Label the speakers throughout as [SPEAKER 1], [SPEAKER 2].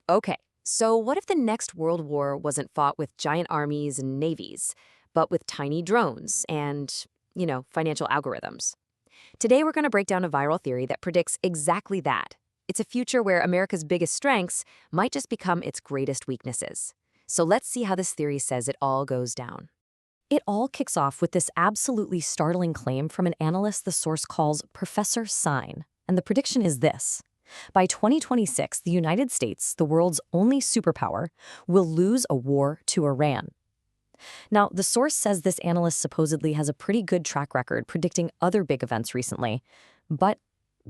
[SPEAKER 1] Okay, so what if the next world war wasn't fought with giant armies and navies, but with tiny drones and, financial algorithms? Today, we're going to break down a viral theory that predicts exactly that. It's a future where America's biggest strengths might just become its greatest weaknesses. So let's see how this theory says it all goes down. It all kicks off with this absolutely startling claim from an analyst the source calls Professor Sign. And the prediction is this. By 2026, the United States, the world's only superpower, will lose a war to Iran. Now, the source says this analyst supposedly has a pretty good track record predicting other big events recently. But,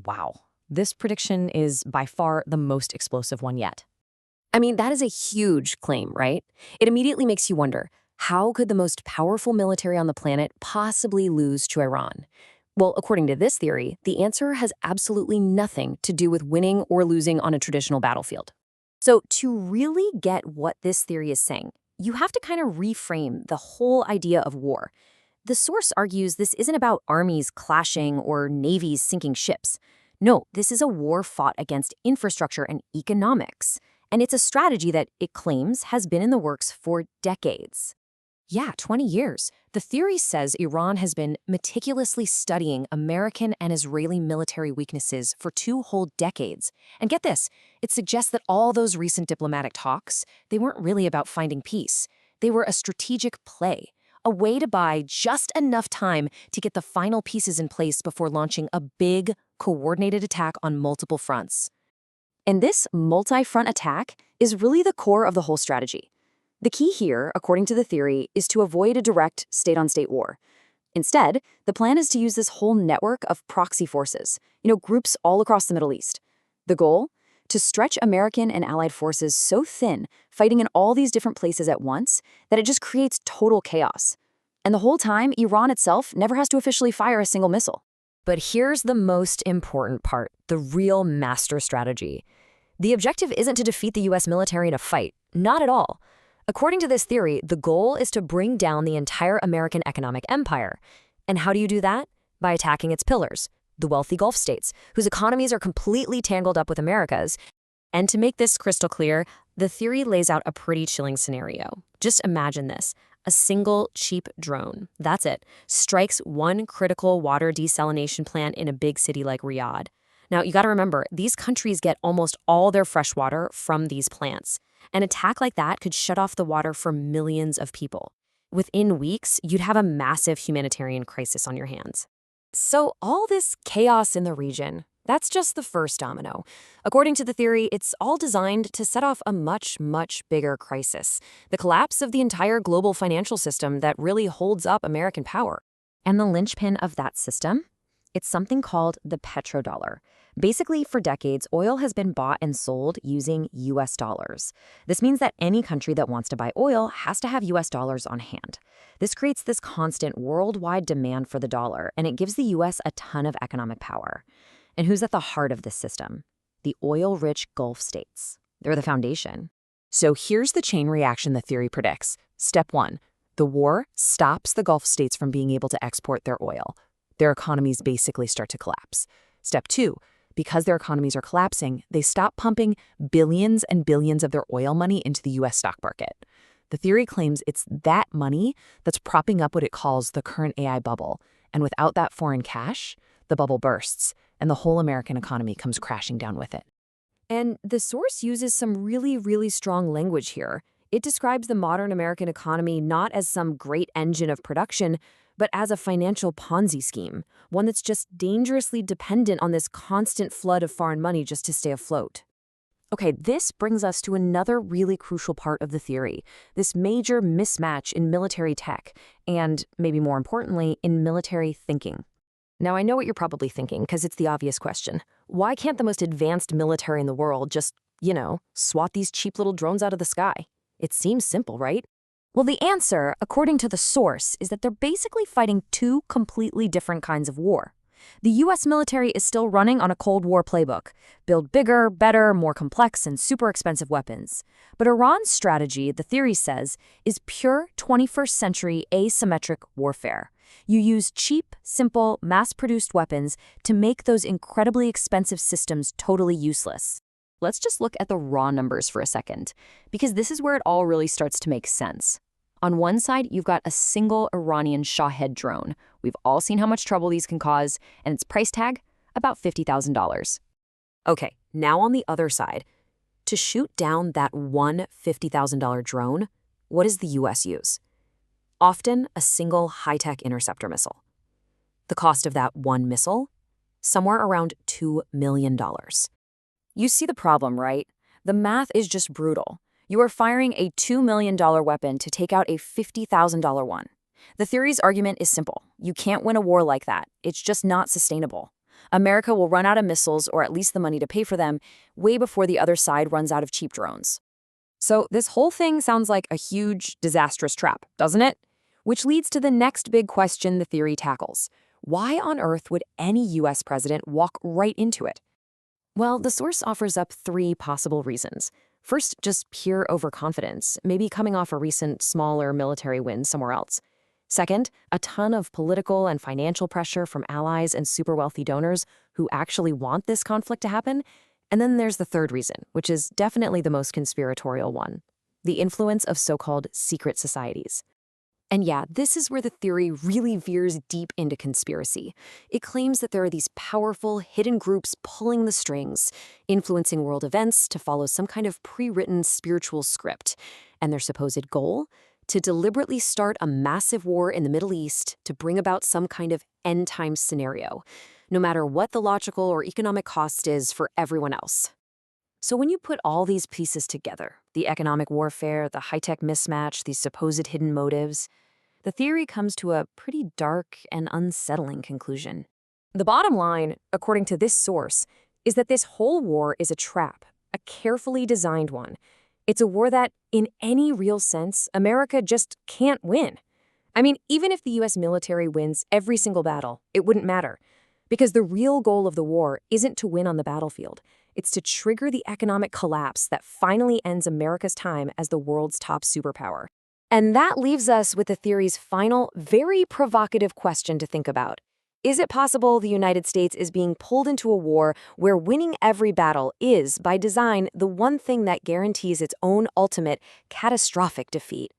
[SPEAKER 1] wow, this prediction is by far the most explosive one yet. I mean, that is a huge claim, right? It immediately makes you wonder, how could the most powerful military on the planet possibly lose to Iran? Well, according to this theory, the answer has absolutely nothing to do with winning or losing on a traditional battlefield. So to really get what this theory is saying, you have to kind of reframe the whole idea of war. The source argues this isn't about armies clashing or navies sinking ships. No, this is a war fought against infrastructure and economics. And it's a strategy that it claims has been in the works for decades. Yeah, 20 years. The theory says Iran has been meticulously studying American and Israeli military weaknesses for 2 whole decades. And get this, it suggests that all those recent diplomatic talks, they weren't really about finding peace. They were a strategic play, a way to buy just enough time to get the final pieces in place before launching a big, coordinated attack on multiple fronts. And this multi-front attack is really the core of the whole strategy. The key here, according to the theory, is to avoid a direct state-on-state war. Instead, the plan is to use this whole network of proxy forces, groups all across the Middle East. The goal? To stretch American and allied forces so thin, fighting in all these different places at once, that it just creates total chaos. And the whole time, Iran itself never has to officially fire a single missile. But here's the most important part, the real master strategy. The objective isn't to defeat the U.S. military in a fight, not at all. According to this theory, the goal is to bring down the entire American economic empire. And how do you do that? By attacking its pillars, the wealthy Gulf states, whose economies are completely tangled up with America's. And to make this crystal clear, the theory lays out a pretty chilling scenario. Just imagine this. A single cheap drone, that's it, strikes one critical water desalination plant in a big city like Riyadh. Now, you got to remember, these countries get almost all their fresh water from these plants. An attack like that could shut off the water for millions of people. Within weeks, you'd have a massive humanitarian crisis on your hands. So all this chaos in the region, that's just the first domino. According to the theory, it's all designed to set off a much, much bigger crisis, the collapse of the entire global financial system that really holds up American power. And the linchpin of that system? It's something called the petrodollar. Basically, for decades, oil has been bought and sold using U.S. dollars. This means that any country that wants to buy oil has to have U.S. dollars on hand. This creates this constant worldwide demand for the dollar, and it gives the U.S. a ton of economic power. And who's at the heart of this system? The oil-rich Gulf states. They're the foundation. So here's the chain reaction the theory predicts. Step 1. The war stops the Gulf states from being able to export their oil. Their economies basically start to collapse. Step 2. Because their economies are collapsing, they stop pumping billions and billions of their oil money into the U.S. stock market. The theory claims it's that money that's propping up what it calls the current AI bubble. And without that foreign cash, the bubble bursts, and the whole American economy comes crashing down with it. And the source uses some really, really strong language here. It describes the modern American economy not as some great engine of production, but as a financial Ponzi scheme, one that's just dangerously dependent on this constant flood of foreign money just to stay afloat. Okay, this brings us to another really crucial part of the theory, this major mismatch in military tech, and maybe more importantly, in military thinking. Now, I know what you're probably thinking, because it's the obvious question. Why can't the most advanced military in the world just, swat these cheap little drones out of the sky? It seems simple, right? Well, the answer, according to the source, is that they're basically fighting 2 completely different kinds of war. The U.S. military is still running on a Cold War playbook. Build bigger, better, more complex, and super expensive weapons. But Iran's strategy, the theory says, is pure 21st century asymmetric warfare. You use cheap, simple, mass-produced weapons to make those incredibly expensive systems totally useless.
[SPEAKER 2] let's just look at the raw numbers for a second, because this is where it all really starts to make sense. On one side, you've got a single Iranian Shahed drone. We've all seen how much trouble these can cause, and its price tag, about $50,000.
[SPEAKER 1] Okay, now on the other side, to shoot down that one $50,000 drone, what does the US use? Often a single high-tech interceptor missile. The cost of that one missile? Somewhere around $2 million. You see the problem, right? The math is just brutal. You are firing a $2 million weapon to take out a $50,000 one. The theory's argument is simple. You can't win a war like that. It's just not sustainable. America will run out of missiles, or at least the money to pay for them, way before the other side runs out of cheap drones. So this whole thing sounds like a huge, disastrous trap, doesn't it? Which leads to the next big question the theory tackles. Why on earth would any US president walk right into it? Well, the source offers up 3 possible reasons. First, just pure overconfidence, maybe coming off a recent smaller military win somewhere else. Second, a ton of political and financial pressure from allies and super wealthy donors who actually want this conflict to happen. And then there's the third reason, which is definitely the most conspiratorial one: the influence of so-called secret societies. And yeah, this is where the theory really veers deep into conspiracy. It claims that there are these powerful, hidden groups pulling the strings, influencing world events to follow some kind of pre-written spiritual script. And their supposed goal? To deliberately start a massive war in the Middle East to bring about some kind of end-time scenario, no matter what the logical or economic cost is for everyone else. So when you put all these pieces together, the economic warfare, the high-tech mismatch, these supposed hidden motives, the theory comes to a pretty dark and unsettling conclusion. The bottom line, according to this source, is that this whole war is a trap, a carefully designed one. It's a war that, in any real sense, America just can't win. I mean, even if the US military wins every single battle, it wouldn't matter. Because the real goal of the war isn't to win on the battlefield. It's to trigger the economic collapse that finally ends America's time as the world's top superpower. And that leaves us with the theory's final, very provocative question to think about. Is it possible the United States is being pulled into a war where winning every battle is, by design, the one thing that guarantees its own ultimate, catastrophic defeat?